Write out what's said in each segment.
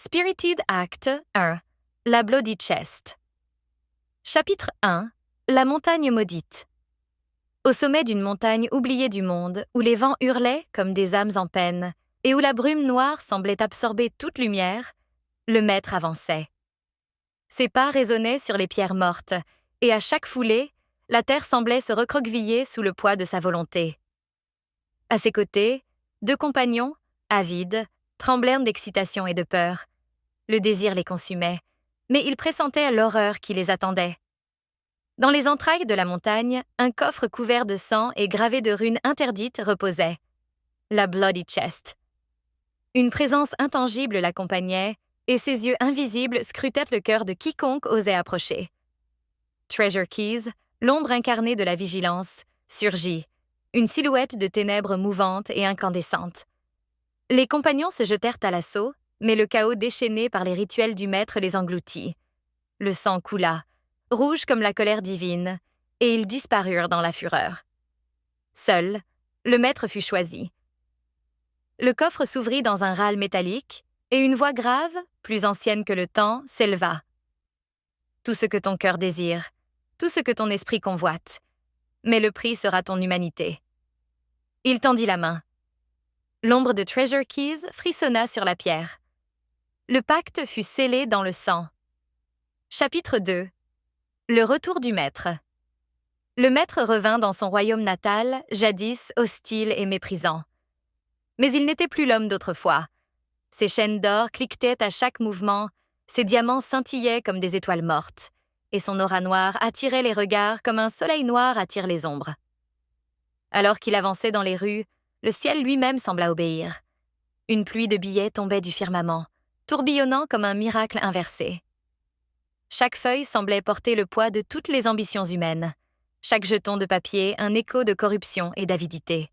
Spirited Act 1. La Bloody Chest. Chapitre 1. La montagne maudite. Au sommet d'une montagne oubliée du monde, où les vents hurlaient comme des âmes en peine, et où la brume noire semblait absorber toute lumière, le maître avançait. Ses pas résonnaient sur les pierres mortes, et à chaque foulée, la terre semblait se recroqueviller sous le poids de sa volonté. À ses côtés, deux compagnons, avides, tremblèrent d'excitation et de peur. Le désir les consumait, mais ils pressentaient l'horreur qui les attendait. Dans les entrailles de la montagne, un coffre couvert de sang et gravé de runes interdites reposait. La Bloody Chest. Une présence intangible l'accompagnait, et ses yeux invisibles scrutaient le cœur de quiconque osait approcher. Treasure Keys, l'ombre incarnée de la vigilance, surgit, une silhouette de ténèbres mouvantes et incandescentes. Les compagnons se jetèrent à l'assaut, mais le chaos déchaîné par les rituels du maître les engloutit. Le sang coula, rouge comme la colère divine, et ils disparurent dans la fureur. Seul, le maître fut choisi. Le coffre s'ouvrit dans un râle métallique, et une voix grave, plus ancienne que le temps, s'éleva. Tout ce que ton cœur désire, tout ce que ton esprit convoite, mais le prix sera ton humanité. Il tendit la main. L'ombre de Treasure Keys frissonna sur la pierre. Le pacte fut scellé dans le sang. Chapitre 2. Le retour du maître. Le maître revint dans son royaume natal, jadis hostile et méprisant. Mais il n'était plus l'homme d'autrefois. Ses chaînes d'or cliquetaient à chaque mouvement, ses diamants scintillaient comme des étoiles mortes, et son aura noire attirait les regards comme un soleil noir attire les ombres. Alors qu'il avançait dans les rues, le ciel lui-même sembla obéir. Une pluie de billets tombait du firmament, tourbillonnant comme un miracle inversé. Chaque feuille semblait porter le poids de toutes les ambitions humaines. Chaque jeton de papier un écho de corruption et d'avidité.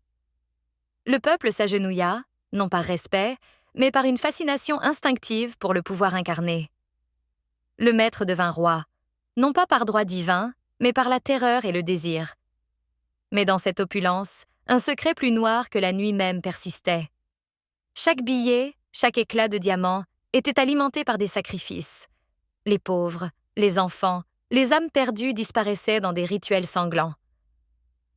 Le peuple s'agenouilla, non par respect, mais par une fascination instinctive pour le pouvoir incarné. Le maître devint roi, non pas par droit divin, mais par la terreur et le désir. Mais dans cette opulence, un secret plus noir que la nuit même persistait. Chaque billet, chaque éclat de diamant était alimenté par des sacrifices. Les pauvres, les enfants, les âmes perdues disparaissaient dans des rituels sanglants.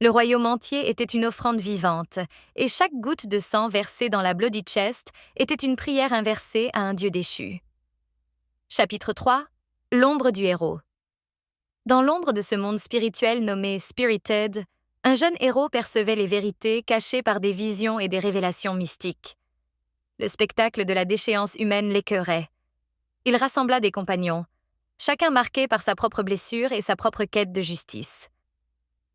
Le royaume entier était une offrande vivante, et chaque goutte de sang versée dans la Bloody Chest était une prière inversée à un dieu déchu. Chapitre 3. L'ombre du héros. Dans l'ombre de ce monde spirituel nommé Spirited, un jeune héros percevait les vérités cachées par des visions et des révélations mystiques. Le spectacle de la déchéance humaine l'écœurait. Il rassembla des compagnons, chacun marqué par sa propre blessure et sa propre quête de justice.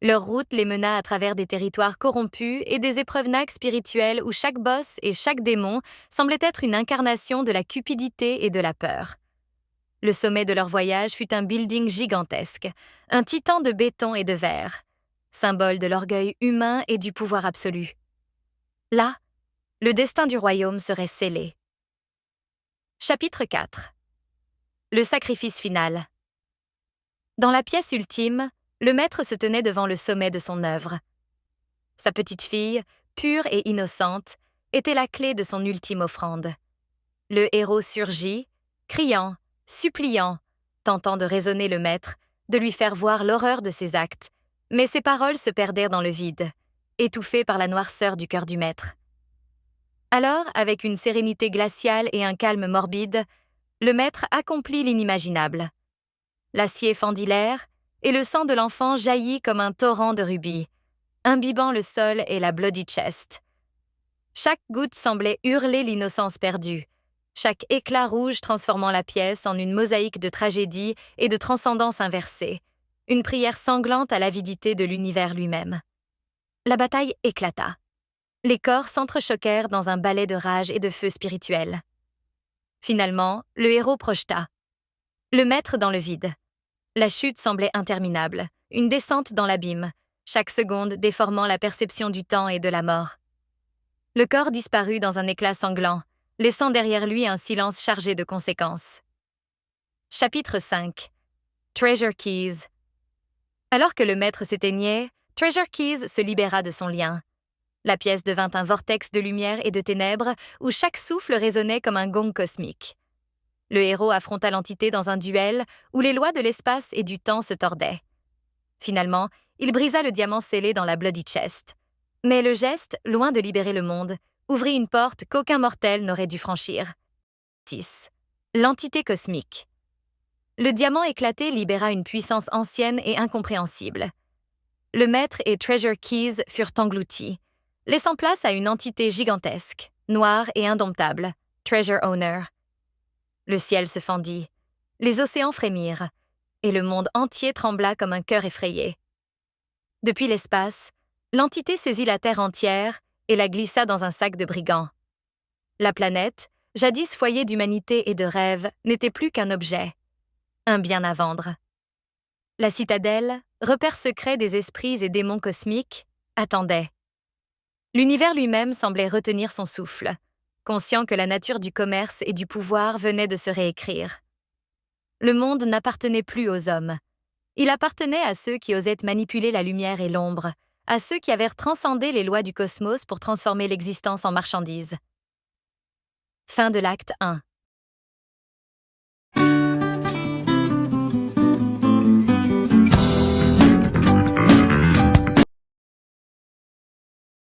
Leur route les mena à travers des territoires corrompus et des épreuves spirituelles où chaque boss et chaque démon semblait être une incarnation de la cupidité et de la peur. Le sommet de leur voyage fut un building gigantesque, un titan de béton et de verre, symbole de l'orgueil humain et du pouvoir absolu. Là, le destin du royaume serait scellé. Chapitre 4. Le sacrifice final. Dans la pièce ultime, le maître se tenait devant le sommet de son œuvre. Sa petite fille, pure et innocente, était la clé de son ultime offrande. Le héros surgit, criant, suppliant, tentant de raisonner le maître, de lui faire voir l'horreur de ses actes, mais ses paroles se perdèrent dans le vide, étouffées par la noirceur du cœur du maître. Alors, avec une sérénité glaciale et un calme morbide, le maître accomplit l'inimaginable. L'acier fendit l'air, et le sang de l'enfant jaillit comme un torrent de rubis, imbibant le sol et la Bloody Chest. Chaque goutte semblait hurler l'innocence perdue, chaque éclat rouge transformant la pièce en une mosaïque de tragédie et de transcendance inversée, une prière sanglante à l'avidité de l'univers lui-même. La bataille éclata. Les corps s'entrechoquèrent dans un ballet de rage et de feu spirituel. Finalement, le héros projeta. Le maître dans le vide. La chute semblait interminable, une descente dans l'abîme, chaque seconde déformant la perception du temps et de la mort. Le corps disparut dans un éclat sanglant, laissant derrière lui un silence chargé de conséquences. Chapitre 5. Treasure Keys. Alors que le maître s'éteignait, Treasure Keys se libéra de son lien. La pièce devint un vortex de lumière et de ténèbres où chaque souffle résonnait comme un gong cosmique. Le héros affronta l'entité dans un duel où les lois de l'espace et du temps se tordaient. Finalement, il brisa le diamant scellé dans la Bloody Chest. Mais le geste, loin de libérer le monde, ouvrit une porte qu'aucun mortel n'aurait dû franchir. 6. L'entité cosmique. Le diamant éclaté libéra une puissance ancienne et incompréhensible. Le maître et Treasure Keys furent engloutis, laissant place à une entité gigantesque, noire et indomptable, Treasure Owner. Le ciel se fendit, les océans frémirent, et le monde entier trembla comme un cœur effrayé. Depuis l'espace, l'entité saisit la Terre entière et la glissa dans un sac de brigands. La planète, jadis foyer d'humanité et de rêve, n'était plus qu'un objet, un bien à vendre. La citadelle, repère secret des esprits et démons cosmiques, attendait. L'univers lui-même semblait retenir son souffle, conscient que la nature du commerce et du pouvoir venait de se réécrire. Le monde n'appartenait plus aux hommes. Il appartenait à ceux qui osaient manipuler la lumière et l'ombre, à ceux qui avaient transcendé les lois du cosmos pour transformer l'existence en marchandise. Fin de l'acte 1.